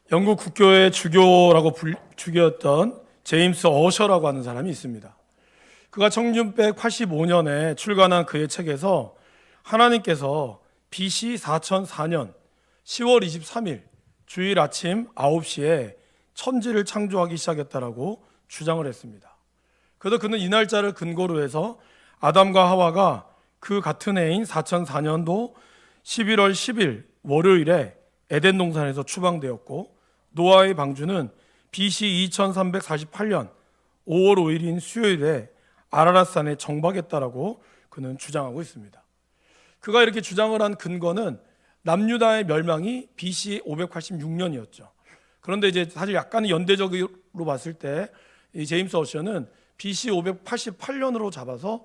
영국 국교의 주교였던 제임스 어셔라고 하는 사람이 있습니다. 그가 1685년에 출간한 그의 책에서 하나님께서 BC 4004년 10월 23일 주일 아침 9시에 천지를 창조하기 시작했다라고 주장을 했습니다. 그래서 그는 이 날짜를 근거로 해서 아담과 하와가 그 같은 해인 4004년도 11월 10일 월요일에 에덴 동산에서 추방되었고, 노아의 방주는 BC 2348년 5월 5일인 수요일에 아라랏산에 정박했다라고 그는 주장하고 있습니다. 그가 이렇게 주장을 한 근거는 남유다의 멸망이 BC 586년이었죠. 그런데 이제 사실 약간 연대적으로 봤을 때 이 제임스 어셔는 BC 588년으로 잡아서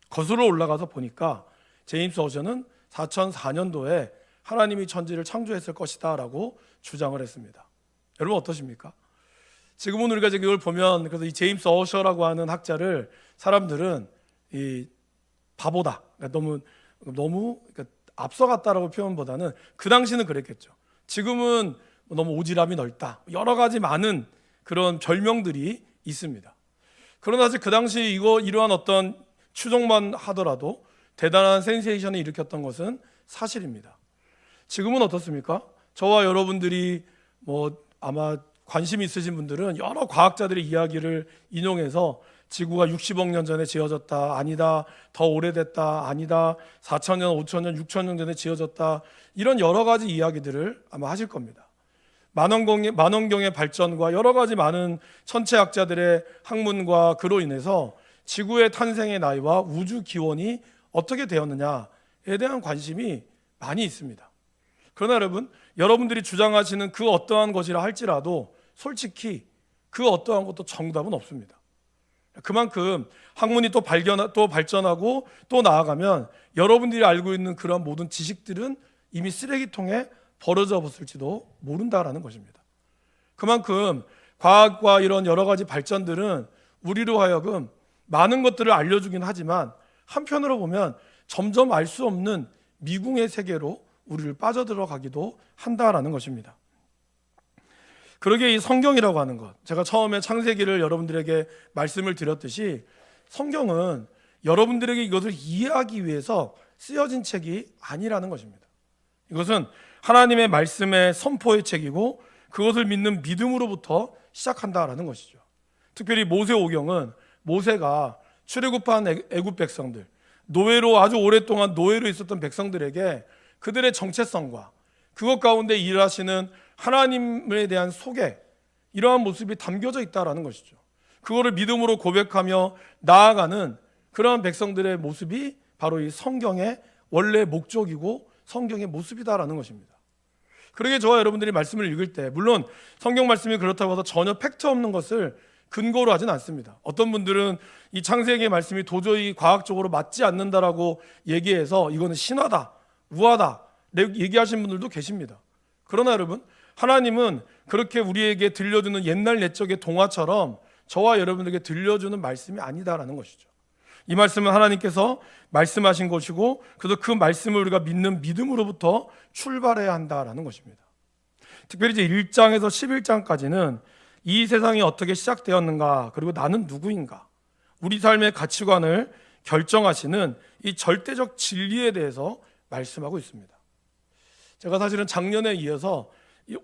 거슬러 올라가서 보니까 제임스 어셔는 4004년도에 하나님이 천지를 창조했을 것이다 라고 주장을 했습니다. 여러분 어떠십니까? 지금은 우리가 이걸 보면, 그래서 이 제임스 어셔라고 하는 학자를 사람들은 이 바보다, 그러니까 너무 그러니까 앞서갔다라고 표현보다는 그 당시는 그랬겠죠. 지금은 너무 오지랖이 넓다, 여러 가지 많은 그런 별명들이 있습니다. 그러나 사실 그 당시 이러한 어떤 추정만 하더라도 대단한 센세이션을 일으켰던 것은 사실입니다. 지금은 어떻습니까? 저와 여러분들이 아마 관심이 있으신 분들은 여러 과학자들의 이야기를 인용해서 지구가 60억 년 전에 지어졌다, 아니다, 더 오래됐다, 아니다, 4천년, 5천년, 6천년 전에 지어졌다, 이런 여러 가지 이야기들을 아마 하실 겁니다. 만원경의 발전과 여러 가지 많은 천체학자들의 학문과 그로 인해서 지구의 탄생의 나이와 우주 기원이 어떻게 되었느냐에 대한 관심이 많이 있습니다. 그러나 여러분들이 주장하시는 그 어떠한 것이라 할지라도 솔직히 그 어떠한 것도 정답은 없습니다. 그만큼 학문이 또 발전하고 또 나아가면 여러분들이 알고 있는 그런 모든 지식들은 이미 쓰레기통에 버려져 버렸을지도 모른다라는 것입니다. 그만큼 과학과 이런 여러 가지 발전들은 우리로 하여금 많은 것들을 알려주긴 하지만 한편으로 보면 점점 알 수 없는 미궁의 세계로 우리를 빠져들어가기도 한다라는 것입니다. 그러게 이 성경이라고 하는 것, 제가 처음에 창세기를 여러분들에게 말씀을 드렸듯이 성경은 여러분들에게 이것을 이해하기 위해서 쓰여진 책이 아니라는 것입니다. 이것은 하나님의 말씀의 선포의 책이고 그것을 믿는 믿음으로부터 시작한다라는 것이죠. 특별히 모세오경은 모세가 출애굽한 애굽 백성들, 아주 오랫동안 노예로 있었던 백성들에게 그들의 정체성과 그것 가운데 일하시는 하나님에 대한 소개, 이러한 모습이 담겨져 있다라는 것이죠. 그거를 믿음으로 고백하며 나아가는 그러한 백성들의 모습이 바로 이 성경의 원래 목적이고 성경의 모습이다라는 것입니다. 그러게 저와 여러분들이 말씀을 읽을 때, 물론 성경 말씀이 그렇다고 해서 전혀 팩트 없는 것을 근거로 하진 않습니다. 어떤 분들은 이 창세기의 말씀이 도저히 과학적으로 맞지 않는다라고 얘기해서 이거는 신화다, 우화다 얘기하시는 분들도 계십니다. 그러나 하나님은 그렇게 우리에게 들려주는 옛날 옛적의 동화처럼 저와 여러분에게 들려주는 말씀이 아니다라는 것이죠. 이 말씀은 하나님께서 말씀하신 것이고, 그래서 그 말씀을 우리가 믿는 믿음으로부터 출발해야 한다라는 것입니다. 특별히 이제 1장에서 11장까지는 이 세상이 어떻게 시작되었는가, 그리고 나는 누구인가, 우리 삶의 가치관을 결정하시는 이 절대적 진리에 대해서 말씀하고 있습니다. 제가 사실은 작년에 이어서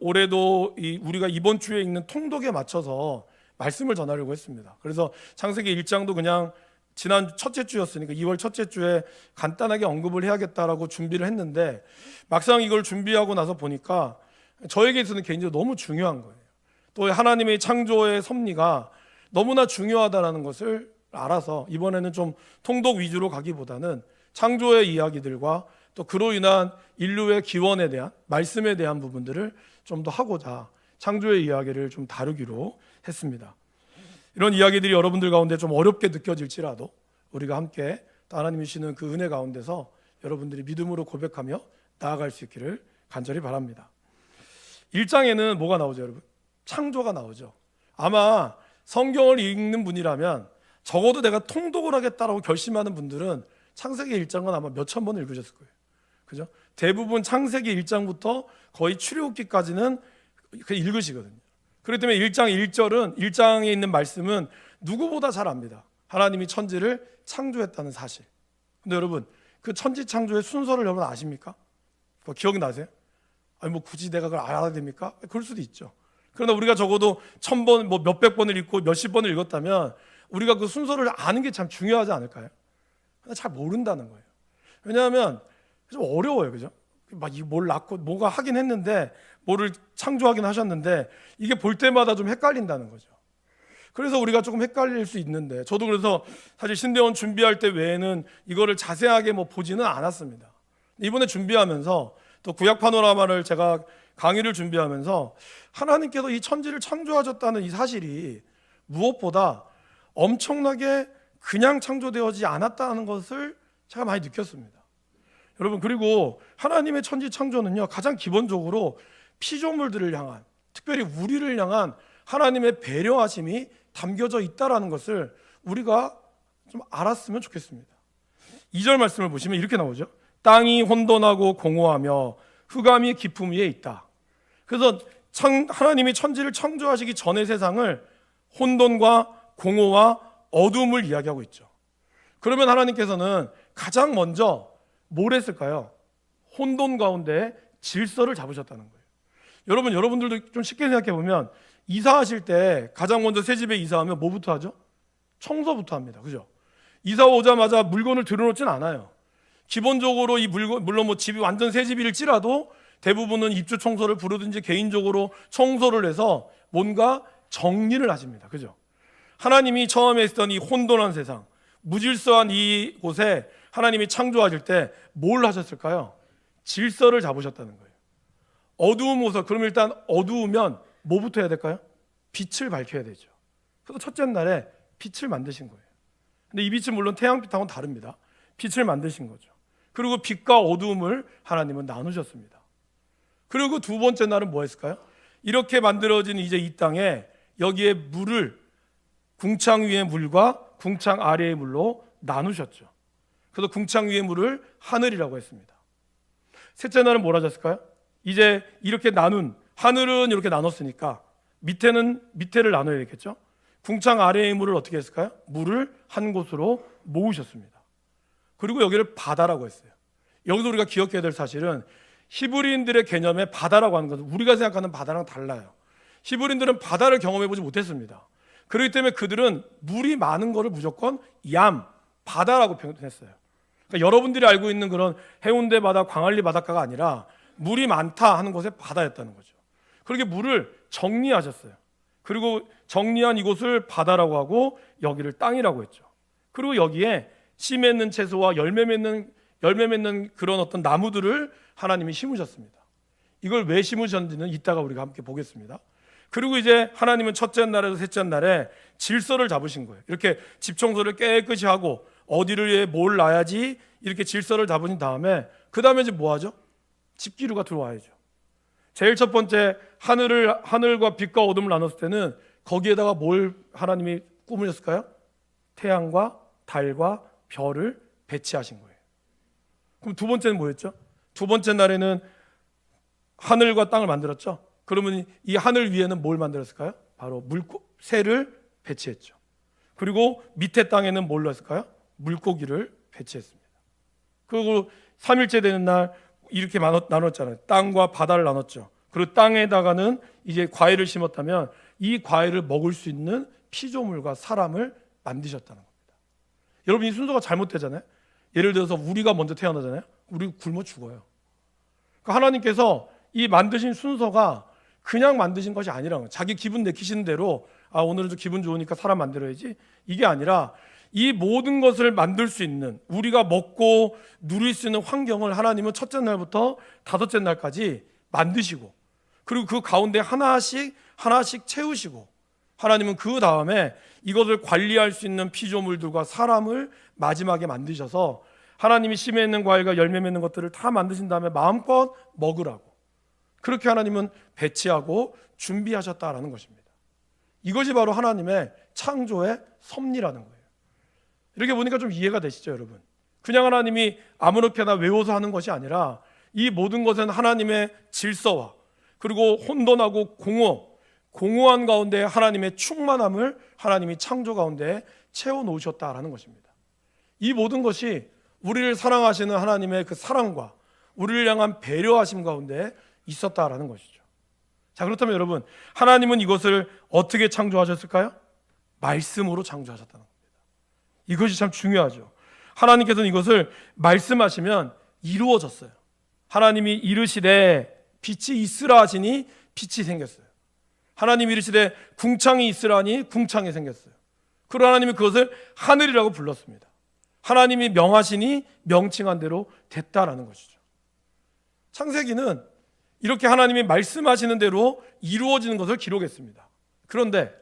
올해도 우리가 이번 주에 읽는 통독에 맞춰서 말씀을 전하려고 했습니다. 그래서 창세기 1장도 그냥 지난 첫째 주였으니까 2월 첫째 주에 간단하게 언급을 해야겠다라고 준비를 했는데, 막상 이걸 준비하고 나서 보니까 저에게 있어서는 개인적으로 너무 중요한 거예요. 또 하나님의 창조의 섭리가 너무나 중요하다는 것을 알아서 이번에는 좀 통독 위주로 가기보다는 창조의 이야기들과 또 그로 인한 인류의 기원에 대한 말씀에 대한 부분들을 좀 더 하고자 창조의 이야기를 좀 다루기로 했습니다. 이런 이야기들이 여러분들 가운데 좀 어렵게 느껴질지라도 우리가 함께 하나님이 주시는 그 은혜 가운데서 여러분들이 믿음으로 고백하며 나아갈 수 있기를 간절히 바랍니다. 1장에는 뭐가 나오죠, 여러분? 창조가 나오죠. 아마 성경을 읽는 분이라면 적어도 내가 통독을 하겠다라고 결심하는 분들은 창세기 1장은 아마 몇천 번 읽으셨을 거예요. 그죠? 대부분 창세기 1장부터 거의 출애굽기까지는 읽으시거든요. 그렇기 때문에 1장 1절은 1장에 있는 말씀은 누구보다 잘 압니다. 하나님이 천지를 창조했다는 사실. 근데 여러분, 그 천지 창조의 순서를 여러분 아십니까? 그거 기억나세요? 아니 뭐 굳이 내가 그걸 알아야 됩니까? 그럴 수도 있죠. 그러나 우리가 적어도 1000번, 뭐 몇백 번을 읽고 몇십 번을 읽었다면 우리가 그 순서를 아는 게 참 중요하지 않을까요? 잘 모른다는 거예요. 왜냐하면 좀 어려워요, 그죠? 막 뭘 낳고 뭐가 하긴 했는데 뭐를 창조하긴 하셨는데 이게 볼 때마다 좀 헷갈린다는 거죠. 그래서 우리가 조금 헷갈릴 수 있는데 저도 그래서 사실 신대원 준비할 때 외에는 이거를 자세하게 뭐 보지는 않았습니다. 이번에 준비하면서 또 구약 파노라마를 제가 강의를 준비하면서 하나님께서 이 천지를 창조하셨다는 이 사실이 무엇보다 엄청나게 그냥 창조되어지지 않았다는 것을 제가 많이 느꼈습니다. 여러분, 그리고 하나님의 천지 창조는요, 가장 기본적으로 피조물들을 향한, 특별히 우리를 향한 하나님의 배려하심이 담겨져 있다는 것을 우리가 좀 알았으면 좋겠습니다. 2절 말씀을 보시면 이렇게 나오죠. 땅이 혼돈하고 공허하며 흑암이 깊음 위에 있다. 그래서 하나님이 천지를 창조하시기 전의 세상을 혼돈과 공허와 어둠을 이야기하고 있죠. 그러면 하나님께서는 가장 먼저 뭘 했을까요? 혼돈 가운데 질서를 잡으셨다는 거예요. 여러분들도 좀 쉽게 생각해 보면 이사하실 때 가장 먼저 새 집에 이사하면 뭐부터 하죠? 청소부터 합니다. 그죠? 이사 오자마자 물건을 들여놓진 않아요. 기본적으로 이 물건, 물론 뭐 집이 완전 새 집일지라도 대부분은 입주 청소를 부르든지 개인적으로 청소를 해서 뭔가 정리를 하십니다. 그죠? 하나님이 처음에 있던 이 혼돈한 세상, 무질서한 이곳에 하나님이 창조하실 때 뭘 하셨을까요? 질서를 잡으셨다는 거예요. 어두움 오서, 그럼 일단 어두우면 뭐부터 해야 될까요? 빛을 밝혀야 되죠. 그래서 첫째 날에 빛을 만드신 거예요. 근데 이 빛은 물론 태양빛하고는 다릅니다. 빛을 만드신 거죠. 그리고 빛과 어두움을 하나님은 나누셨습니다. 그리고 두 번째 날은 뭐 했을까요? 이렇게 만들어진 이제 이 땅에 여기에 물을 궁창 위의 물과 궁창 아래의 물로 나누셨죠. 그래서 궁창 위의 물을 하늘이라고 했습니다. 셋째 날은 뭘 하셨을까요? 이제 이렇게 나눈, 하늘은 이렇게 나눴으니까 밑에를 나눠야 되겠죠. 궁창 아래의 물을 어떻게 했을까요? 물을 한 곳으로 모으셨습니다. 그리고 여기를 바다라고 했어요. 여기서 우리가 기억해야 될 사실은 히브리인들의 개념에 바다라고 하는 것은 우리가 생각하는 바다랑 달라요. 히브리인들은 바다를 경험해보지 못했습니다. 그렇기 때문에 그들은 물이 많은 것을 무조건 바다라고 표현했어요. 그러니까 여러분들이 알고 있는 그런 해운대 바다, 광안리 바닷가가 아니라 물이 많다 하는 곳에 바다였다는 거죠. 그렇게 물을 정리하셨어요. 그리고 정리한 이곳을 바다라고 하고 여기를 땅이라고 했죠. 그리고 여기에 씨 맺는 채소와 열매 맺는 그런 어떤 나무들을 하나님이 심으셨습니다. 이걸 왜 심으셨는지는 이따가 우리가 함께 보겠습니다. 그리고 이제 하나님은 첫째 날에서 셋째 날에 질서를 잡으신 거예요. 이렇게 집 청소를 깨끗이 하고 어디를 뭘 놔야지 이렇게 질서를 잡으신 다음에 그 다음에 이제 뭐 하죠? 집기류가 들어와야죠. 제일 첫 번째 하늘과 빛과 어둠을 나눴을 때는 거기에다가 뭘 하나님이 꾸미셨을까요? 태양과 달과 별을 배치하신 거예요. 그럼 두 번째는 뭐였죠? 두 번째 날에는 하늘과 땅을 만들었죠. 그러면 이 하늘 위에는 뭘 만들었을까요? 바로 새를 배치했죠. 그리고 밑에 땅에는 뭘 넣었을까요? 물고기를 배치했습니다. 그리고 3일째 되는 날 이렇게 나눴잖아요. 땅과 바다를 나눴죠. 그리고 땅에다가는 이제 과일을 심었다면 이 과일을 먹을 수 있는 피조물과 사람을 만드셨다는 겁니다. 여러분, 이 순서가 잘못되잖아요. 예를 들어서 우리가 먼저 태어나잖아요. 우리 굶어 죽어요. 그러니까 하나님께서 이 만드신 순서가 그냥 만드신 것이 아니라는 거예요. 자기 기분 내키시는 대로 오늘은 좀 기분 좋으니까 사람 만들어야지, 이게 아니라 이 모든 것을 만들 수 있는, 우리가 먹고 누릴 수 있는 환경을 하나님은 첫째 날부터 다섯째 날까지 만드시고, 그리고 그 가운데 하나씩 채우시고, 하나님은 그 다음에 이것을 관리할 수 있는 피조물들과 사람을 마지막에 만드셔서 하나님이 씨 맺는 과일과 열매 맺는 것들을 다 만드신 다음에 마음껏 먹으라고, 그렇게 하나님은 배치하고 준비하셨다라는 것입니다. 이것이 바로 하나님의 창조의 섭리라는 거예요. 이렇게 보니까 좀 이해가 되시죠, 여러분? 그냥 하나님이 아무렇게나 외워서 하는 것이 아니라 이 모든 것은 하나님의 질서와 그리고 혼돈하고 공허한 가운데 하나님의 충만함을 하나님이 창조 가운데 채워놓으셨다라는 것입니다. 이 모든 것이 우리를 사랑하시는 하나님의 그 사랑과 우리를 향한 배려하심 가운데 있었다라는 것이죠. 자, 그렇다면 여러분, 하나님은 이것을 어떻게 창조하셨을까요? 말씀으로 창조하셨다는 겁니다. 이것이 참 중요하죠. 하나님께서는 이것을 말씀하시면 이루어졌어요. 하나님이 이르시되 빛이 있으라 하시니 빛이 생겼어요. 하나님이 이르시되 궁창이 있으라 하니 궁창이 생겼어요. 그리고 하나님이 그것을 하늘이라고 불렀습니다. 하나님이 명하시니 명칭한 대로 됐다라는 것이죠. 창세기는 이렇게 하나님이 말씀하시는 대로 이루어지는 것을 기록했습니다. 그런데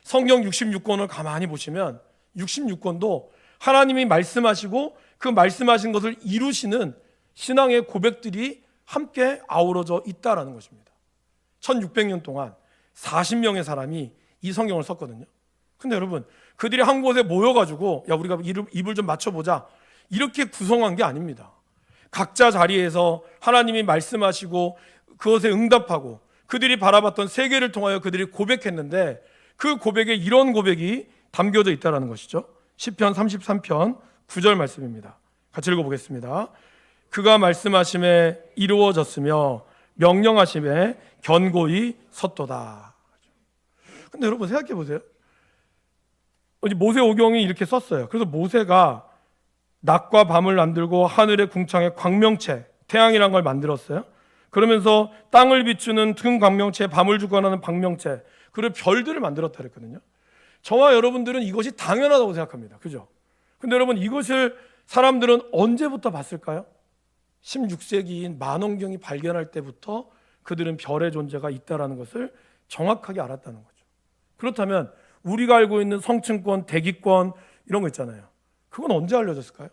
성경 66권을 가만히 보시면 66권도 하나님이 말씀하시고 그 말씀하신 것을 이루시는 신앙의 고백들이 함께 아우러져 있다라는 것입니다. 1600년 동안 40명의 사람이 이 성경을 썼거든요. 근데 여러분, 그들이 한 곳에 모여가지고 야, 우리가 입을 좀 맞춰보자, 이렇게 구성한 게 아닙니다. 각자 자리에서 하나님이 말씀하시고 그것에 응답하고 그들이 바라봤던 세계를 통하여 그들이 고백했는데, 그 고백에 이런 고백이 담겨져 있다는 것이죠. 시편 33편 9절 말씀입니다. 같이 읽어보겠습니다. 그가 말씀하심에 이루어졌으며 명령하심에 견고히 섰도다. 근데 여러분 생각해 보세요. 모세오경이 이렇게 썼어요. 그래서 모세가 낮과 밤을 만들고 하늘의 궁창에 광명체, 태양이란 걸 만들었어요. 그러면서 땅을 비추는 큰 광명체, 밤을 주관하는 광명체, 그리고 별들을 만들었다 그랬거든요. 저와 여러분들은 이것이 당연하다고 생각합니다. 그죠? 근데 여러분, 이것을 사람들은 언제부터 봤을까요? 16세기인 만원경이 발견할 때부터 그들은 별의 존재가 있다는 것을 정확하게 알았다는 거죠. 그렇다면 우리가 알고 있는 성층권, 대기권 이런 거 있잖아요. 그건 언제 알려졌을까요?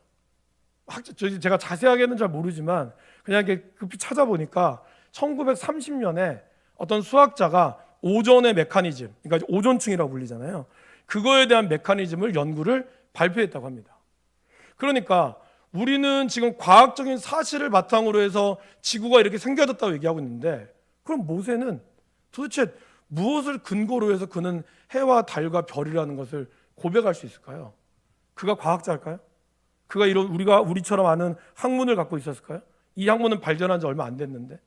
제가 자세하게는 잘 모르지만 그냥 이렇게 급히 찾아보니까 1930년에 어떤 수학자가 오존의 메커니즘, 그러니까 오존층이라고 불리잖아요. 그거에 대한 메커니즘을 연구를 발표했다고 합니다. 그러니까 우리는 지금 과학적인 사실을 바탕으로 해서 지구가 이렇게 생겨졌다고 얘기하고 있는데, 그럼 모세는 도대체 무엇을 근거로 해서 그는 해와 달과 별이라는 것을 고백할 수 있을까요? 그가 과학자일까요? 그가 우리처럼 아는 학문을 갖고 있었을까요? 이 학문은 발전한 지 얼마 안 됐는데.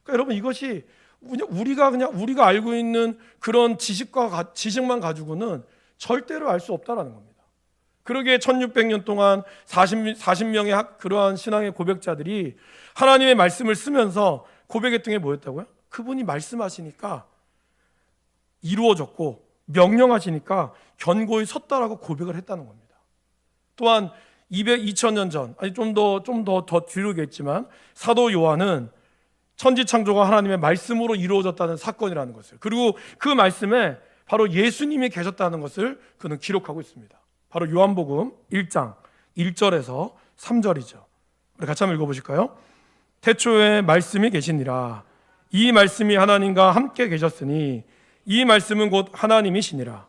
그러니까 여러분, 이것이 우리가 알고 있는 그런 지식만 가지고는 절대로 알 수 없다라는 겁니다. 그러기에 1600년 동안 40명의 그러한 신앙의 고백자들이 하나님의 말씀을 쓰면서 고백했던 게 뭐였다고요? 그분이 말씀하시니까 이루어졌고 명령하시니까 견고히 섰다라고 고백을 했다는 겁니다. 또한 2000년 전, 아니 좀 더 뒤로겠지만 사도 요한은 천지창조가 하나님의 말씀으로 이루어졌다는 사건이라는 것을, 그리고 그 말씀에 바로 예수님이 계셨다는 것을 그는 기록하고 있습니다. 바로 요한복음 1장 1절에서 3절이죠. 우리 같이 한번 읽어보실까요? 태초에 말씀이 계시니라. 이 말씀이 하나님과 함께 계셨으니 이 말씀은 곧 하나님이시니라.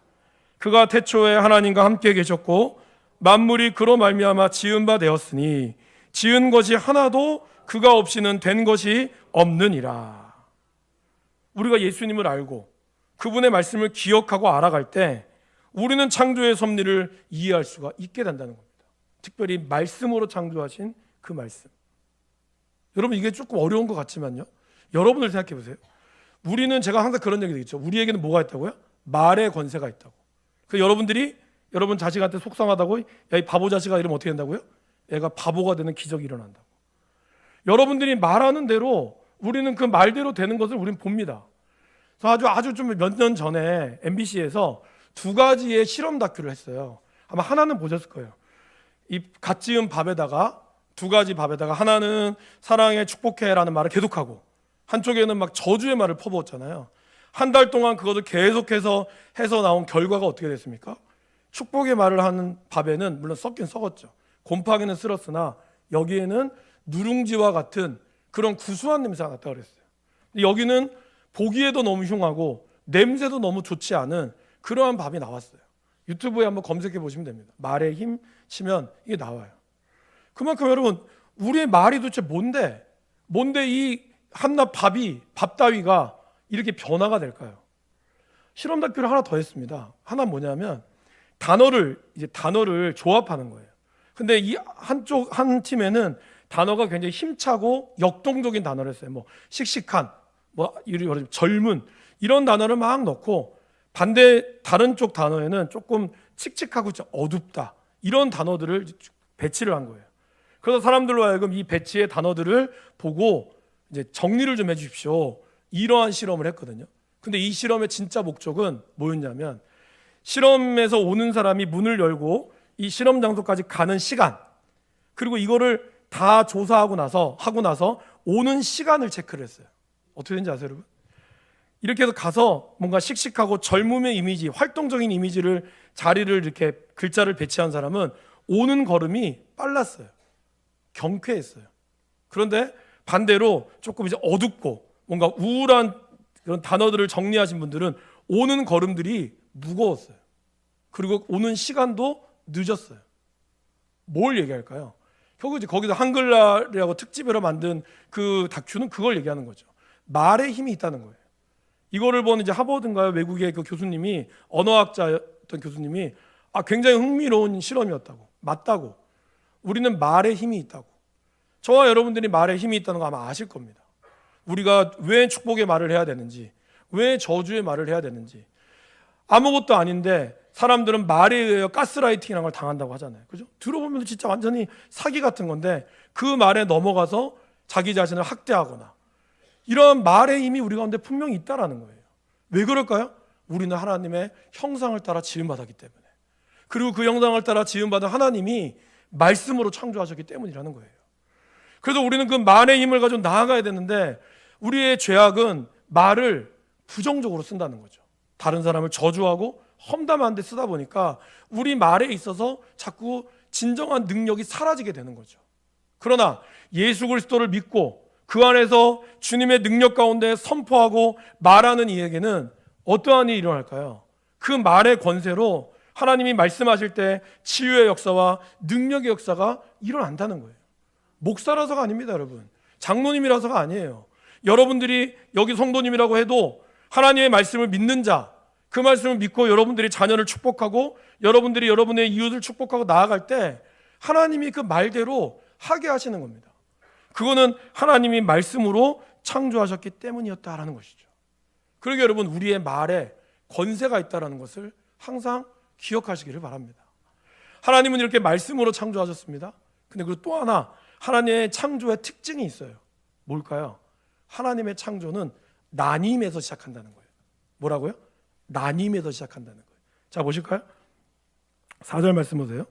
그가 태초에 하나님과 함께 계셨고 만물이 그로 말미암아 지은 바 되었으니 지은 것이 하나도 그가 없이는 된 것이 없느니라. 우리가 예수님을 알고 그분의 말씀을 기억하고 알아갈 때 우리는 창조의 섭리를 이해할 수가 있게 된다는 겁니다. 특별히 말씀으로 창조하신 그 말씀. 여러분, 이게 조금 어려운 것 같지만요, 여러분을 생각해 보세요. 우리는, 제가 항상 그런 얘기 되겠죠. 우리에게는 뭐가 있다고요? 말의 권세가 있다고. 그래서 여러분 자식한테 속상하다고, 야, 이 바보 자식아 이러면 어떻게 된다고요? 얘가 바보가 되는 기적이 일어난다고. 여러분들이 말하는 대로 우리는 그 말대로 되는 것을 우리는 봅니다. 그래서 아주 좀 몇 년 전에 MBC에서 2가지의 실험 다큐를 했어요. 아마 하나는 보셨을 거예요. 이 갓 지은 밥에다가 2가지 밥에다가 하나는 사랑해 축복해라는 말을 계속하고 한쪽에는 막 저주의 말을 퍼부었잖아요. 한 달 동안 그것을 계속해서 해서 나온 결과가 어떻게 됐습니까? 축복의 말을 하는 밥에는 물론 썩긴 썩었죠. 곰팡이는 쓸었으나 여기에는 누룽지와 같은 그런 구수한 냄새가 났다고 그랬어요. 여기는 보기에도 너무 흉하고 냄새도 너무 좋지 않은 그러한 밥이 나왔어요. 유튜브에 한번 검색해 보시면 됩니다. 말의 힘 치면 이게 나와요. 그만큼 여러분, 우리의 말이 도대체 뭔데 이 한낱 밥 따위가 이렇게 변화가 될까요? 실험 다큐를 하나 더 했습니다. 하나 뭐냐면 단어를 조합하는 거예요. 근데 이 한 팀에는 단어가 굉장히 힘차고 역동적인 단어를 했어요. 뭐 씩씩한, 뭐 젊은 이런 단어를 막 넣고, 다른 쪽 단어에는 조금 칙칙하고 좀 어둡다 이런 단어들을 배치를 한 거예요. 그래서 사람들로 하여금 이 배치의 단어들을 보고 이제 정리를 좀 해주십시오, 이러한 실험을 했거든요. 근데 이 실험의 진짜 목적은 뭐였냐면, 실험에서 오는 사람이 문을 열고 이 실험 장소까지 가는 시간, 그리고 이거를 다 조사하고 나서 오는 시간을 체크를 했어요. 어떻게 되는지 아세요, 여러분? 이렇게 해서 가서 뭔가 씩씩하고 젊음의 이미지, 활동적인 이미지를 자리를 이렇게 글자를 배치한 사람은 오는 걸음이 빨랐어요. 경쾌했어요. 그런데 반대로 조금 이제 어둡고 뭔가 우울한 그런 단어들을 정리하신 분들은 오는 걸음들이 무거웠어요. 그리고 오는 시간도 늦었어요. 뭘 얘기할까요? 결국 이제 거기서 한글날이라고 특집으로 만든 그 다큐는 그걸 얘기하는 거죠. 말의 힘이 있다는 거예요. 이거를 본 이제 하버드인가요? 외국의 그 교수님이, 언어학자였던 교수님이 굉장히 흥미로운 실험이었다고, 맞다고, 우리는 말의 힘이 있다고. 저와 여러분들이 말의 힘이 있다는 거 아마 아실 겁니다. 우리가 왜 축복의 말을 해야 되는지, 왜 저주의 말을 해야 되는지. 아무것도 아닌데 사람들은 말에 의해 가스라이팅이라는 걸 당한다고 하잖아요. 그죠? 들어보면 진짜 완전히 사기 같은 건데 그 말에 넘어가서 자기 자신을 학대하거나, 이런 말의 힘이 우리 가운데 분명히 있다라는 거예요. 왜 그럴까요? 우리는 하나님의 형상을 따라 지음받았기 때문에. 그리고 그 형상을 따라 지음받은 하나님이 말씀으로 창조하셨기 때문이라는 거예요. 그래서 우리는 그 말의 힘을 가지고 나아가야 되는데, 우리의 죄악은 말을 부정적으로 쓴다는 거죠. 다른 사람을 저주하고 험담하는 데 쓰다 보니까 우리 말에 있어서 자꾸 진정한 능력이 사라지게 되는 거죠. 그러나 예수 그리스도를 믿고 그 안에서 주님의 능력 가운데 선포하고 말하는 이에게는 어떠한 일이 일어날까요? 그 말의 권세로 하나님이 말씀하실 때 치유의 역사와 능력의 역사가 일어난다는 거예요. 목사라서가 아닙니다, 여러분. 장로님이라서가 아니에요. 여러분들이 여기 성도님이라고 해도 하나님의 말씀을 믿는 자, 그 말씀을 믿고 여러분들이 자녀를 축복하고 여러분들이 여러분의 이웃을 축복하고 나아갈 때 하나님이 그 말대로 하게 하시는 겁니다. 그거는 하나님이 말씀으로 창조하셨기 때문이었다라는 것이죠. 그러게 여러분, 우리의 말에 권세가 있다는 것을 항상 기억하시기를 바랍니다. 하나님은 이렇게 말씀으로 창조하셨습니다. 근데 그리고 또 하나, 하나님의 창조의 특징이 있어요. 뭘까요? 하나님의 창조는 나님에서 시작한다는 거예요. 뭐라고요? 나님에서 시작한다는 거예요. 자, 보실까요? 4절 말씀 보세요.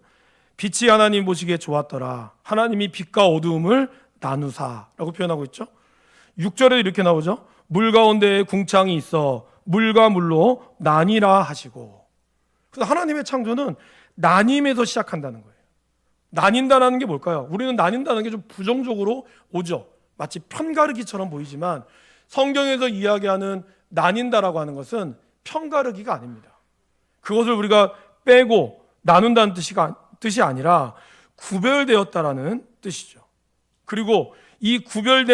빛이 하나님 보시기에 좋았더라. 하나님이 빛과 어두움을 나누사라고 표현하고 있죠. 6절에 이렇게 나오죠. 물 가운데에 궁창이 있어 물과 물로 나뉘라 하시고. 그래서 하나님의 창조는 나님에서 시작한다는 거예요. 나뉜다는 게 뭘까요? 우리는 나뉜다는 게 좀 부정적으로 오죠. 마치 편가르기처럼 보이지만 성경에서 이야기하는 나뉜다라고 하는 것은 편가르기가 아닙니다. 그것을 우리가 빼고 나눈다는 뜻이 아니라 구별되었다라는 뜻이죠. 그리고 이 구별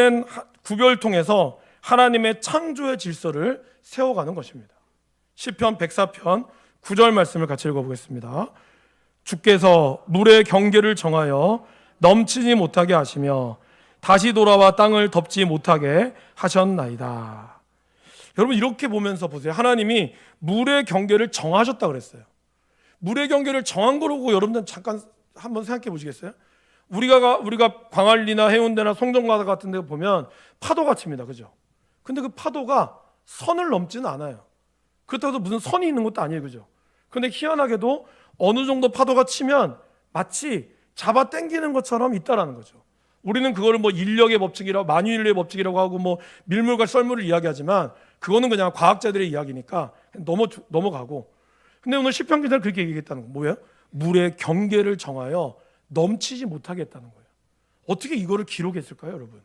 통해서 하나님의 창조의 질서를 세워가는 것입니다. 시편 104편 9절 말씀을 같이 읽어보겠습니다. 주께서 물의 경계를 정하여 넘치지 못하게 하시며 다시 돌아와 땅을 덮지 못하게 하셨나이다. 여러분, 이렇게 보면서 보세요. 하나님이 물의 경계를 정하셨다고 그랬어요. 물의 경계를 정한 거라고 여러분들 잠깐 한번 생각해 보시겠어요? 우리가 광안리나 해운대나 송정바다 같은 데 보면 파도가 칩니다. 그죠? 근데 그 파도가 선을 넘지는 않아요. 그렇다고 해서 무슨 선이 있는 것도 아니에요. 그죠? 근데 희한하게도 어느 정도 파도가 치면 마치 잡아 당기는 것처럼 있다라는 거죠. 우리는 그거를 뭐 인력의 법칙이라고, 만유인력의 법칙이라고 하고 뭐 밀물과 썰물을 이야기하지만 그거는 그냥 과학자들의 이야기니까 넘어가고. 근데 오늘 시편 기자는 그렇게 얘기했다는 거 뭐예요? 물의 경계를 정하여 넘치지 못하게 했다는 거예요. 어떻게 이거를 기록했을까요, 여러분?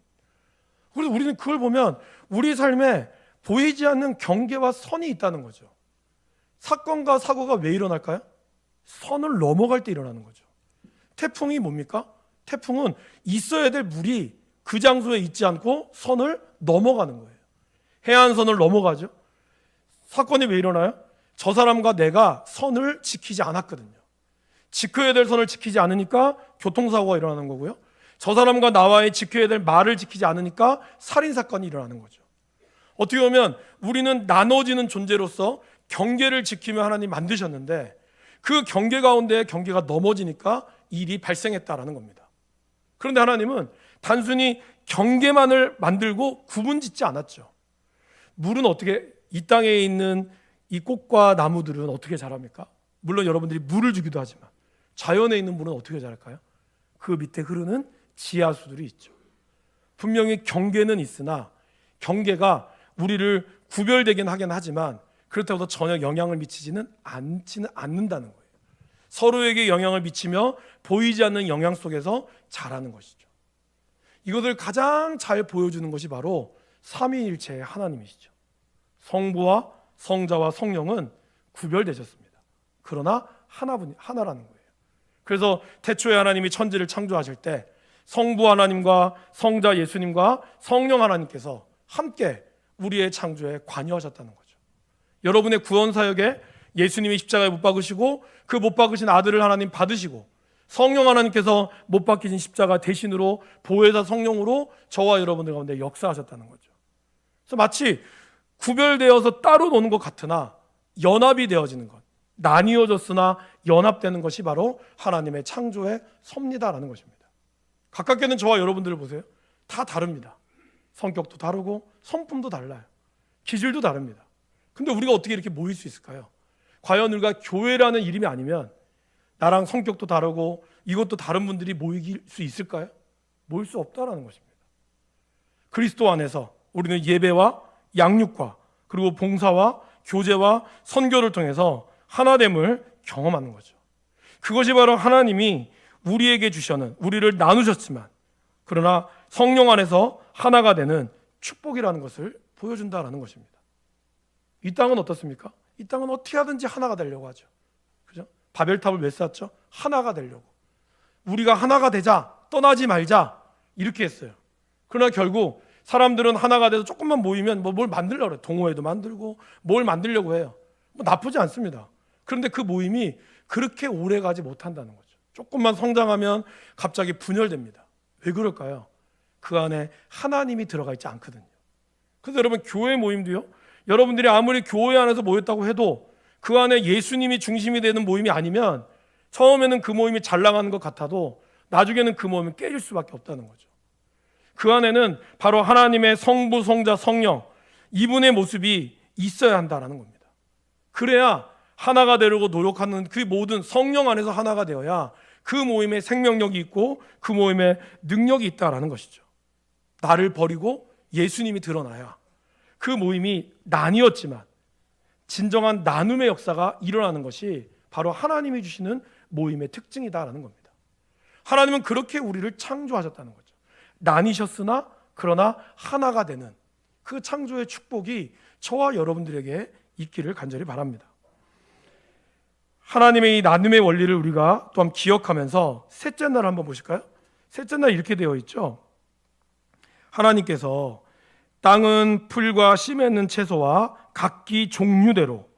그래서 우리는 그걸 보면 우리 삶에 보이지 않는 경계와 선이 있다는 거죠. 사건과 사고가 왜 일어날까요? 선을 넘어갈 때 일어나는 거죠. 태풍이 뭡니까? 태풍은 있어야 될 물이 그 장소에 있지 않고 선을 넘어가는 거예요. 해안선을 넘어가죠. 사건이 왜 일어나요? 저 사람과 내가 선을 지키지 않았거든요. 지켜야 될 선을 지키지 않으니까 교통사고가 일어나는 거고요. 저 사람과 나와의 지켜야 될 말을 지키지 않으니까 살인사건이 일어나는 거죠. 어떻게 보면 우리는 나눠지는 존재로서 경계를 지키며 하나님 만드셨는데 그 경계 가운데 경계가 넘어지니까 일이 발생했다라는 겁니다. 그런데 하나님은 단순히 경계만을 만들고 구분 짓지 않았죠. 물은 어떻게, 이 땅에 있는 이 꽃과 나무들은 어떻게 자랍니까? 물론 여러분들이 물을 주기도 하지만 자연에 있는 물은 어떻게 자랄까요? 그 밑에 흐르는 지하수들이 있죠. 분명히 경계는 있으나 경계가 우리를 구별되긴 하긴 하지만 그렇다고 해서 전혀 영향을 미치지는 않는다는 거예요. 서로에게 영향을 미치며 보이지 않는 영향 속에서 자라는 것이죠. 이것을 가장 잘 보여주는 것이 바로 삼위일체의 하나님이시죠. 성부와 성자와 성령은 구별되셨습니다. 그러나 하나라는 거예요. 그래서 태초에 하나님이 천지를 창조하실 때 성부 하나님과 성자 예수님과 성령 하나님께서 함께 우리의 창조에 관여하셨다는 거죠. 여러분의 구원 사역에 예수님이 십자가에 못 박으시고 그 못 박으신 아들을 하나님 받으시고 성령 하나님께서 못 박히신 십자가 대신으로 보혜사 성령으로 저와 여러분들 가운데 역사하셨다는 거죠. 그래서 마치 구별되어서 따로 노는 것 같으나 연합이 되어지는 것, 나뉘어졌으나 연합되는 것이 바로 하나님의 창조의 섭리다라는 것입니다. 가깝게는 저와 여러분들을 보세요. 다 다릅니다. 성격도 다르고 성품도 달라요. 기질도 다릅니다. 근데 우리가 어떻게 이렇게 모일 수 있을까요? 과연 우리가 교회라는 이름이 아니면 나랑 성격도 다르고 이것도 다른 분들이 모일 수 있을까요? 모일 수 없다라는 것입니다. 그리스도 안에서 우리는 예배와 양육과 그리고 봉사와 교제와 선교를 통해서 하나됨을 경험하는 거죠. 그것이 바로 하나님이 우리에게 주셔는, 우리를 나누셨지만 그러나 성령 안에서 하나가 되는 축복이라는 것을 보여준다라는 것입니다. 이 땅은 어떻습니까? 이 땅은 어떻게 하든지 하나가 되려고 하죠. 그죠? 바벨탑을 왜 쌓았죠? 하나가 되려고. 우리가 하나가 되자, 떠나지 말자 이렇게 했어요. 그러나 결국 사람들은 하나가 돼서 조금만 모이면 뭘 만들려고 그래요. 동호회도 만들고 뭘 만들려고 해요. 나쁘지 않습니다. 그런데 그 모임이 그렇게 오래 가지 못한다는 거죠. 조금만 성장하면 갑자기 분열됩니다. 왜 그럴까요? 그 안에 하나님이 들어가 있지 않거든요. 그래서 여러분 교회 모임도요, 여러분들이 아무리 교회 안에서 모였다고 해도 그 안에 예수님이 중심이 되는 모임이 아니면 처음에는 그 모임이 잘 나가는 것 같아도 나중에는 그 모임이 깨질 수밖에 없다는 거죠. 그 안에는 바로 하나님의 성부, 성자, 성령 이분의 모습이 있어야 한다는 겁니다. 그래야 하나가 되려고 노력하는 그 모든 성령 안에서 하나가 되어야 그 모임에 생명력이 있고 그 모임에 능력이 있다라는 것이죠. 나를 버리고 예수님이 드러나야 그 모임이 나뉘었지만 진정한 나눔의 역사가 일어나는 것이 바로 하나님이 주시는 모임의 특징이다라는 겁니다. 하나님은 그렇게 우리를 창조하셨다는 거죠. 나뉘셨으나 그러나 하나가 되는 그 창조의 축복이 저와 여러분들에게 있기를 간절히 바랍니다. 하나님의 이 나눔의 원리를 우리가 또한 기억하면서 셋째 날 한번 보실까요? 셋째 날 이렇게 되어 있죠. 하나님께서 땅은 풀과 씨 맺는 채소와 각기 종류대로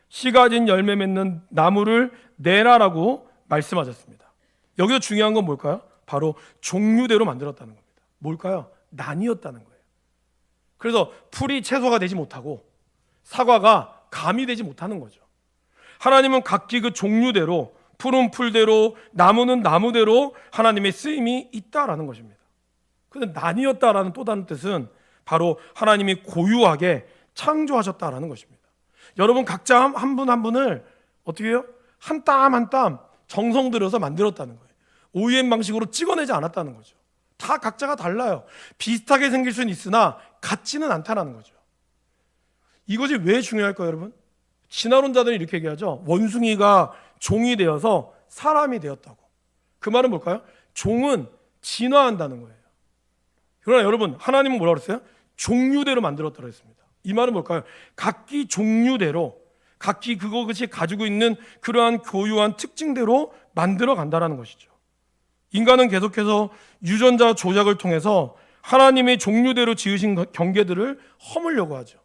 씨 가진 열매 맺는 나무를 내라라고 말씀하셨습니다. 여기서 중요한 건 뭘까요? 바로 종류대로 만들었다는 겁니다. 뭘까요? 나뉘었다는 거예요. 그래서 풀이 채소가 되지 못하고 사과가 감이 되지 못하는 거죠. 하나님은 각기 그 종류대로, 풀은 풀대로, 나무는 나무대로 하나님의 쓰임이 있다라는 것입니다. 그런데 나뉘었다라는 또 다른 뜻은 바로 하나님이 고유하게 창조하셨다라는 것입니다. 여러분 각자 한 분 한 분을 어떻게 해요? 한 땀 한 땀 정성 들여서 만들었다는 거예요. OEM 방식으로 찍어내지 않았다는 거죠. 다 각자가 달라요. 비슷하게 생길 수는 있으나 같지는 않다는 거죠. 이것이 왜 중요할까요, 여러분? 진화론자들이 이렇게 얘기하죠. 원숭이가 종이 되어서 사람이 되었다고. 그 말은 뭘까요? 종은 진화한다는 거예요. 그러나 여러분, 하나님은 뭐라고 그랬어요? 종류대로 만들었다고 했습니다. 이 말은 뭘까요? 각기 종류대로, 각기 그것이 가지고 있는 그러한 고유한 특징대로 만들어 간다는 것이죠. 인간은 계속해서 유전자 조작을 통해서 하나님의 종류대로 지으신 경계들을 허물려고 하죠.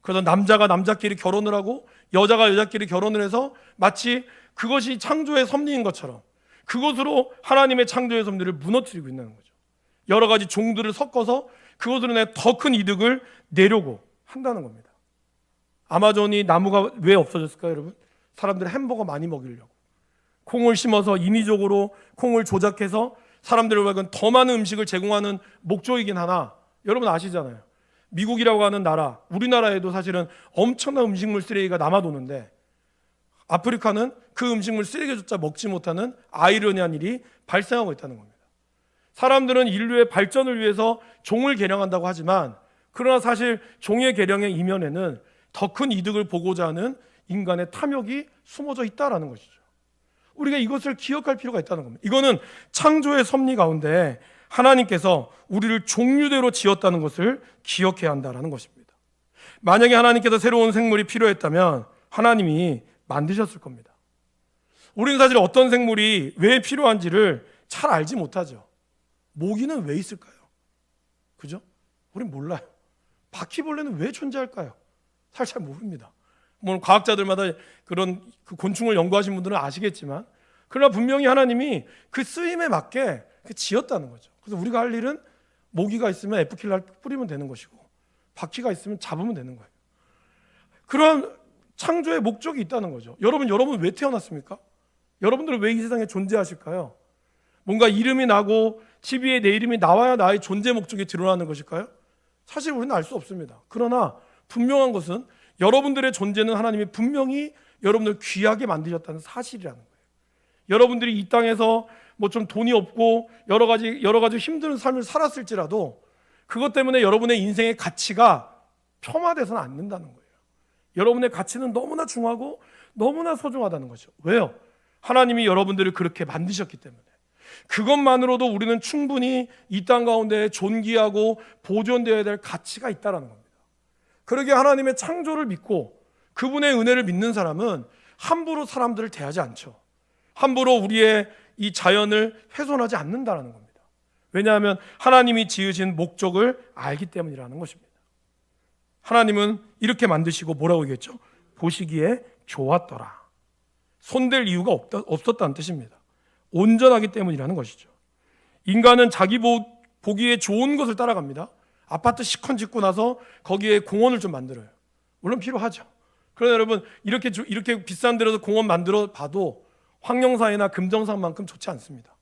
그래서 남자가 남자끼리 결혼을 하고 여자가 여자끼리 결혼을 해서 마치 그것이 창조의 섭리인 것처럼 그것으로 하나님의 창조의 섭리를 무너뜨리고 있는 거죠. 여러 가지 종들을 섞어서 그것으로 인해 더 큰 이득을 내려고 한다는 겁니다. 아마존이 나무가 왜 없어졌을까요, 여러분? 사람들이 햄버거 많이 먹이려고. 콩을 심어서 인위적으로 콩을 조작해서 사람들에게 더 많은 음식을 제공하는 목적이긴 하나, 여러분 아시잖아요. 미국이라고 하는 나라, 우리나라에도 사실은 엄청난 음식물 쓰레기가 남아도는데 아프리카는 그 음식물 쓰레기조차 먹지 못하는 아이러니한 일이 발생하고 있다는 겁니다. 사람들은 인류의 발전을 위해서 종을 개량한다고 하지만 그러나 사실 종의 개량의 이면에는 더 큰 이득을 보고자 하는 인간의 탐욕이 숨어져 있다는 것이죠. 우리가 이것을 기억할 필요가 있다는 겁니다. 이거는 창조의 섭리 가운데 하나님께서 우리를 종류대로 지었다는 것을 기억해야 한다는 것입니다. 만약에 하나님께서 새로운 생물이 필요했다면 하나님이 만드셨을 겁니다. 우리는 사실 어떤 생물이 왜 필요한지를 잘 알지 못하죠. 모기는 왜 있을까요? 그죠? 우린 몰라요. 바퀴벌레는 왜 존재할까요? 사실 잘 모릅니다. 물론 과학자들마다 그런 그 곤충을 연구하신 분들은 아시겠지만 그러나 분명히 하나님이 그 쓰임에 맞게 지었다는 거죠. 그래서 우리가 할 일은 모기가 있으면 에프킬라를 뿌리면 되는 것이고 바퀴가 있으면 잡으면 되는 거예요. 그런 창조의 목적이 있다는 거죠. 여러분 왜 태어났습니까? 여러분들은 왜 이 세상에 존재하실까요? 뭔가 이름이 나고 TV에 내 이름이 나와야 나의 존재 목적이 드러나는 것일까요? 사실 우리는 알 수 없습니다. 그러나 분명한 것은 여러분들의 존재는 하나님이 분명히 여러분들 귀하게 만드셨다는 사실이라는 거예요. 여러분들이 이 땅에서 뭐 좀 돈이 없고 여러 가지 힘든 삶을 살았을지라도 그것 때문에 여러분의 인생의 가치가 폄하돼서는 안 된다는 거예요. 여러분의 가치는 너무나 중요하고 너무나 소중하다는 거죠. 왜요? 하나님이 여러분들을 그렇게 만드셨기 때문에. 그것만으로도 우리는 충분히 이 땅 가운데 존귀하고 보존되어야 될 가치가 있다는 겁니다. 그러기에 하나님의 창조를 믿고 그분의 은혜를 믿는 사람은 함부로 사람들을 대하지 않죠. 함부로 우리의 이 자연을 훼손하지 않는다는 겁니다. 왜냐하면 하나님이 지으신 목적을 알기 때문이라는 것입니다. 하나님은 이렇게 만드시고 뭐라고 얘기했죠? 보시기에 좋았더라. 손댈 이유가 없었다는 뜻입니다. 온전하기 때문이라는 것이죠. 인간은 자기 보기에 좋은 것을 따라갑니다. 아파트 시컨 짓고 나서 거기에 공원을 좀 만들어요. 물론 필요하죠. 그러나 여러분 이렇게 비싼 데서 공원 만들어 봐도 황령사이나 금정산만큼 좋지 않습니다.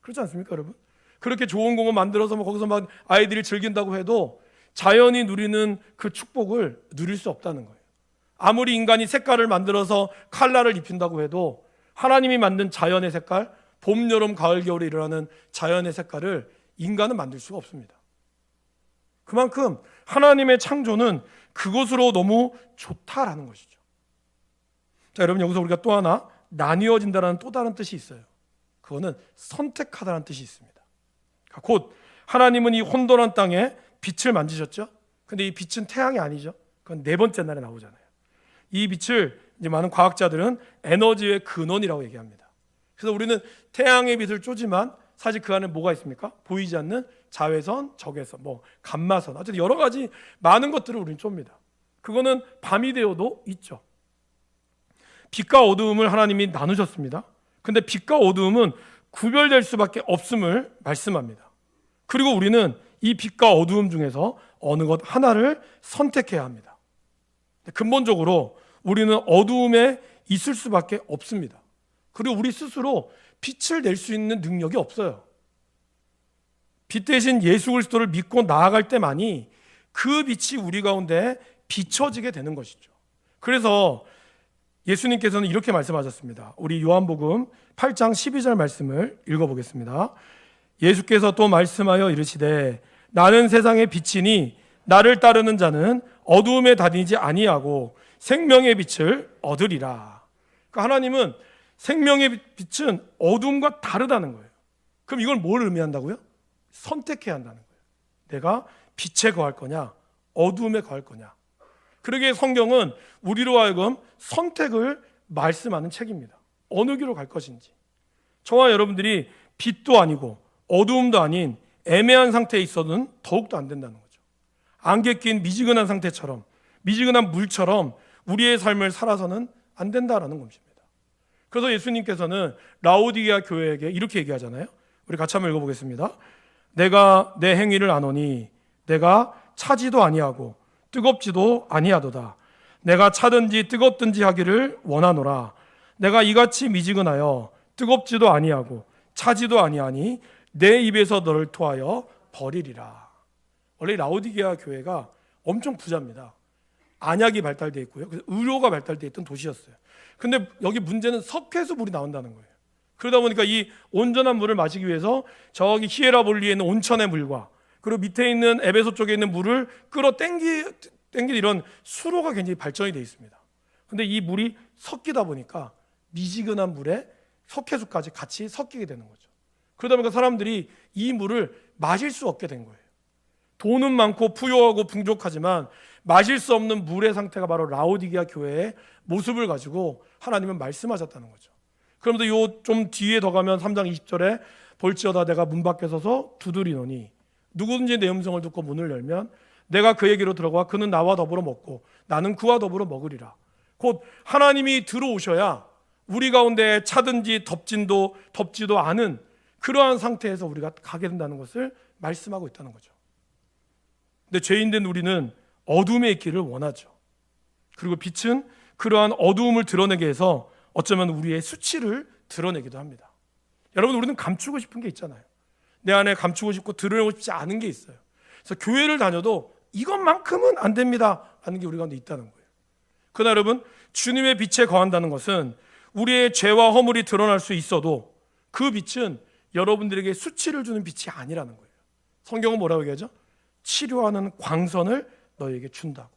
그렇지 않습니까, 여러분? 그렇게 좋은 공원 만들어서 거기서 막 아이들이 즐긴다고 해도 자연이 누리는 그 축복을 누릴 수 없다는 거예요. 아무리 인간이 색깔을 만들어서 컬러를 입힌다고 해도 하나님이 만든 자연의 색깔, 봄, 여름, 가을, 겨울에 일어나는 자연의 색깔을 인간은 만들 수가 없습니다. 그만큼 하나님의 창조는 그것으로 너무 좋다라는 것이죠. 자, 여러분 여기서 우리가 또 하나 나뉘어진다라는 또 다른 뜻이 있어요. 그거는 선택하다라는 뜻이 있습니다. 곧 하나님은 이 혼돈한 땅에 빛을 만드셨죠. 근데 이 빛은 태양이 아니죠. 그건 네 번째 날에 나오잖아요. 이 빛을 이제 많은 과학자들은 에너지의 근원이라고 얘기합니다. 그래서 우리는 태양의 빛을 쬐지만 사실 그 안에 뭐가 있습니까? 보이지 않는 자외선, 적외선, 감마선, 어쨌든 여러 가지 많은 것들을 우리는 쫍니다. 그거는 밤이 되어도 있죠. 빛과 어두움을 하나님이 나누셨습니다. 근데 빛과 어두움은 구별될 수밖에 없음을 말씀합니다. 그리고 우리는 이 빛과 어두움 중에서 어느 것 하나를 선택해야 합니다. 근본적으로 우리는 어두움에 있을 수밖에 없습니다. 그리고 우리 스스로 빛을 낼 수 있는 능력이 없어요. 빛 대신 예수 그리스도를 믿고 나아갈 때만이 그 빛이 우리 가운데 비춰지게 되는 것이죠. 그래서 예수님께서는 이렇게 말씀하셨습니다. 우리 요한복음 8장 12절 말씀을 읽어보겠습니다. 예수께서 또 말씀하여 이르시되 나는 세상의 빛이니 나를 따르는 자는 어두움에 다니지 아니하고 생명의 빛을 얻으리라. 그러니까 하나님은 생명의 빛은 어두움과 다르다는 거예요. 그럼 이걸 뭘 의미한다고요? 선택해야 한다는 거예요. 내가 빛에 거할 거냐 어두움에 거할 거냐. 그러기에 성경은 우리로 하여금 선택을 말씀하는 책입니다. 어느 길로 갈 것인지. 저와 여러분들이 빛도 아니고 어두움도 아닌 애매한 상태에 있어는 더욱더 안 된다는 거죠. 안개 낀 미지근한 상태처럼, 미지근한 물처럼 우리의 삶을 살아서는 안 된다라는 것입니다. 그래서 예수님께서는 라오디게아 교회에게 이렇게 얘기하잖아요. 우리 같이 한번 읽어보겠습니다. 내가 내 행위를 아노니 내가 차지도 아니하고 뜨겁지도 아니하도다. 내가 차든지 뜨겁든지 하기를 원하노라. 내가 이같이 미지근하여 뜨겁지도 아니하고 차지도 아니하니 내 입에서 너를 토하여 버리리라. 원래 라오디게아 교회가 엄청 부자입니다. 안약이 발달되어 있고요. 그래서 의료가 발달되어 있던 도시였어요. 근데 여기 문제는 석회수 물이 나온다는 거예요. 그러다 보니까 이 온전한 물을 마시기 위해서 저기 히에라볼리에 있는 온천의 물과 그리고 밑에 있는 에베소 쪽에 있는 물을 끌어 땡기 이런 수로가 굉장히 발전이 되어 있습니다. 근데 이 물이 섞이다 보니까 미지근한 물에 석회수까지 같이 섞이게 되는 거죠. 그러다 보니까 사람들이 이 물을 마실 수 없게 된 거예요. 돈은 많고 부유하고 풍족하지만 마실 수 없는 물의 상태가 바로 라오디게아 교회의 모습을 가지고 하나님은 말씀하셨다는 거죠. 그러면서 요 좀 뒤에 더 가면 3장 20절에 볼지어다 내가 문 밖에 서서 두드리노니 누구든지 내 음성을 듣고 문을 열면 내가 그에게로 들어가 그는 나와 더불어 먹고 나는 그와 더불어 먹으리라. 곧 하나님이 들어오셔야 우리 가운데 차든지 덥지도 않은 그러한 상태에서 우리가 가게 된다는 것을 말씀하고 있다는 거죠. 근데 죄인된 우리는 어둠에 있기를 원하죠. 그리고 빛은 그러한 어두움을 드러내게 해서 어쩌면 우리의 수치를 드러내기도 합니다. 여러분, 우리는 감추고 싶은 게 있잖아요. 내 안에 감추고 싶고 드러내고 싶지 않은 게 있어요. 그래서 교회를 다녀도 이것만큼은 안 됩니다 하는 게 우리 가운데 있다는 거예요. 그러나 여러분, 주님의 빛에 거한다는 것은 우리의 죄와 허물이 드러날 수 있어도 그 빛은 여러분들에게 수치를 주는 빛이 아니라는 거예요. 성경은 뭐라고 얘기하죠? 치료하는 광선을 너에게 준다고.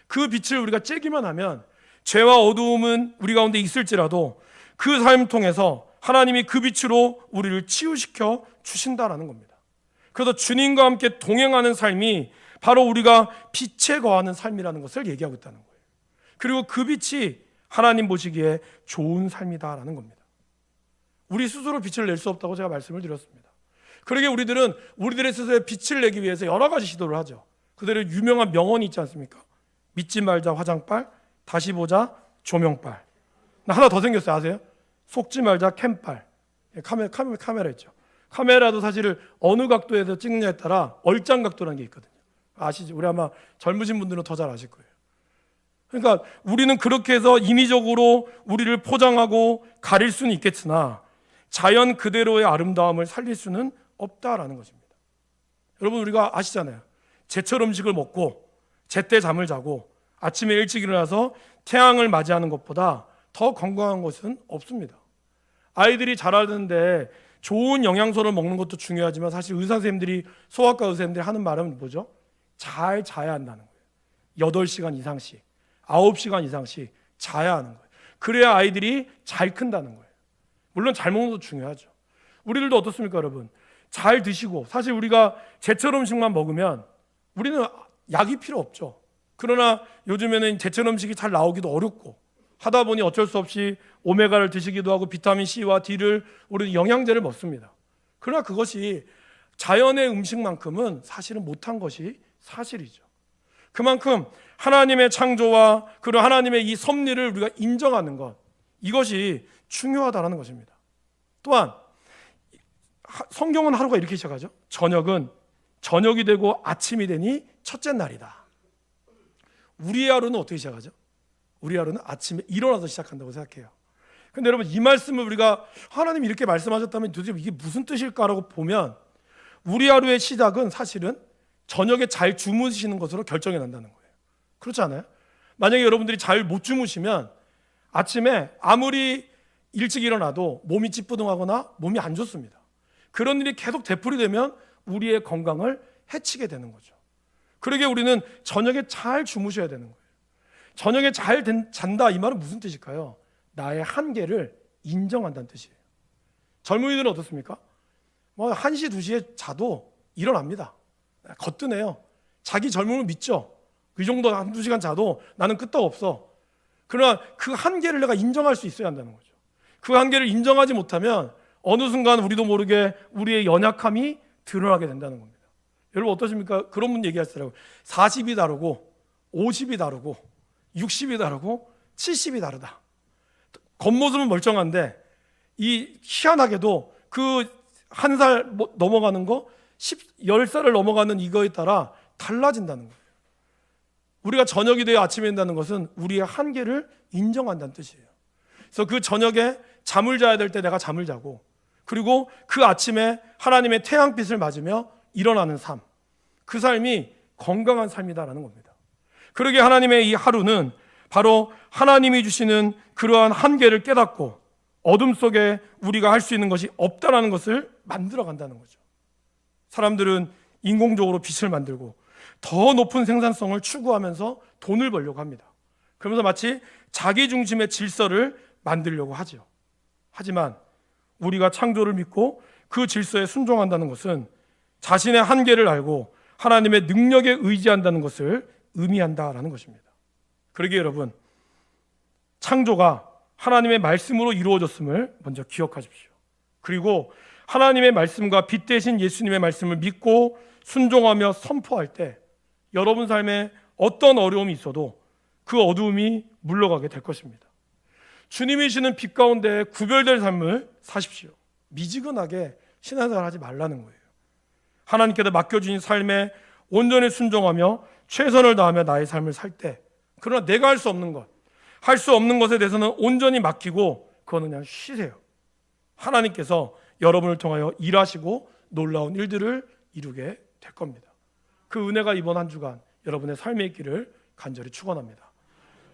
그 빛을 우리가 쬐기만 하면 죄와 어두움은 우리 가운데 있을지라도 그 삶을 통해서 하나님이 그 빛으로 우리를 치유시켜 주신다라는 겁니다. 그래서 주님과 함께 동행하는 삶이 바로 우리가 빛에 거하는 삶이라는 것을 얘기하고 있다는 거예요. 그리고 그 빛이 하나님 보시기에 좋은 삶이다라는 겁니다. 우리 스스로 빛을 낼 수 없다고 제가 말씀을 드렸습니다. 그러게 우리들은 우리들의 스스로의 빛을 내기 위해서 여러 가지 시도를 하죠. 그대로 유명한 명언이 있지 않습니까? 믿지 말자 화장빨, 다시 보자 조명빨. 하나 더 생겼어요. 아세요? 속지 말자 캠빨. 카메라 있죠. 카메라도 사실은 어느 각도에서 찍느냐에 따라 얼짱 각도라는 게 있거든요. 아시죠? 우리 아마 젊으신 분들은 더 잘 아실 거예요. 그러니까 우리는 그렇게 해서 인위적으로 우리를 포장하고 가릴 수는 있겠으나 자연 그대로의 아름다움을 살릴 수는 없다라는 것입니다. 여러분, 우리가 아시잖아요. 제철 음식을 먹고 제때 잠을 자고 아침에 일찍 일어나서 태양을 맞이하는 것보다 더 건강한 것은 없습니다. 아이들이 자라는데 좋은 영양소를 먹는 것도 중요하지만 사실 의사 선생님들이, 소아과 의사 선생님들이 하는 말은 뭐죠? 잘 자야 한다는 거예요. 8시간 이상씩, 9시간 이상씩 자야 하는 거예요. 그래야 아이들이 잘 큰다는 거예요. 물론 잘 먹는 것도 중요하죠. 우리들도 어떻습니까, 여러분? 잘 드시고, 사실 우리가 제철 음식만 먹으면 우리는 약이 필요 없죠. 그러나 요즘에는 제철 음식이 잘 나오기도 어렵고 하다 보니 어쩔 수 없이 오메가를 드시기도 하고 비타민 C와 D를, 우리는 영양제를 먹습니다. 그러나 그것이 자연의 음식만큼은 사실은 못한 것이 사실이죠. 그만큼 하나님의 창조와 그리고 하나님의 이 섭리를 우리가 인정하는 것, 이것이 중요하다는 것입니다. 또한 성경은 하루가 이렇게 시작하죠. 저녁이 되고 아침이 되니 첫째 날이다. 우리의 하루는 어떻게 시작하죠? 우리 하루는 아침에 일어나서 시작한다고 생각해요. 근데 여러분, 이 말씀을 우리가 하나님이 이렇게 말씀하셨다면 도대체 이게 무슨 뜻일까라고 보면 우리 하루의 시작은 사실은 저녁에 잘 주무시는 것으로 결정이 난다는 거예요. 그렇지 않아요? 만약에 여러분들이 잘 못 주무시면 아침에 아무리 일찍 일어나도 몸이 찌뿌둥하거나 몸이 안 좋습니다. 그런 일이 계속 되풀이되면 우리의 건강을 해치게 되는 거죠. 그러게 우리는 저녁에 잘 주무셔야 되는 거예요. 저녁에 잘 잔다, 이 말은 무슨 뜻일까요? 나의 한계를 인정한다는 뜻이에요. 젊은이들은 어떻습니까? 1시, 2시에 자도 일어납니다. 거뜬해요. 자기 젊음을 믿죠. 그 정도 1-2시간 자도 나는 끄떡없어. 그러나 그 한계를 내가 인정할 수 있어야 한다는 거죠. 그 한계를 인정하지 못하면 어느 순간 우리도 모르게 우리의 연약함이 드러나게 된다는 겁니다. 여러분 어떠십니까? 그런 분 얘기하시더라고요. 40이 다르고 50이 다르고 60이 다르고 70이 다르다. 겉모습은 멀쩡한데 이 희한하게도 그 한 살 넘어가는 거 10살을 넘어가는 이거에 따라 달라진다는 거예요. 우리가 저녁이 되어 아침이 된다는 것은 우리의 한계를 인정한다는 뜻이에요. 그래서 그 저녁에 잠을 자야 될 때 내가 잠을 자고, 그리고 그 아침에 하나님의 태양빛을 맞으며 일어나는 삶, 그 삶이 건강한 삶이다라는 겁니다. 그러기에 하나님의 이 하루는 바로 하나님이 주시는 그러한 한계를 깨닫고 어둠 속에 우리가 할 수 있는 것이 없다라는 것을 만들어 간다는 거죠. 사람들은 인공적으로 빛을 만들고 더 높은 생산성을 추구하면서 돈을 벌려고 합니다. 그러면서 마치 자기 중심의 질서를 만들려고 하죠. 하지만 우리가 창조를 믿고 그 질서에 순종한다는 것은 자신의 한계를 알고 하나님의 능력에 의지한다는 것을 의미한다라는 것입니다. 그러기에 여러분, 창조가 하나님의 말씀으로 이루어졌음을 먼저 기억하십시오. 그리고 하나님의 말씀과 빛 대신 예수님의 말씀을 믿고 순종하며 선포할 때 여러분 삶에 어떤 어려움이 있어도 그 어두움이 물러가게 될 것입니다. 주님이 주시는 빛 가운데 구별될 삶을 사십시오. 미지근하게 신앙생활 하지 말라는 거예요. 하나님께서 맡겨주신 삶에 온전히 순종하며 최선을 다하며 나의 삶을 살 때, 그러나 내가 할 수 없는 것, 할 수 없는 것에 대해서는 온전히 맡기고 그거는 그냥 쉬세요. 하나님께서 여러분을 통하여 일하시고 놀라운 일들을 이루게 될 겁니다. 그 은혜가 이번 한 주간 여러분의 삶에 있기를 간절히 축원합니다.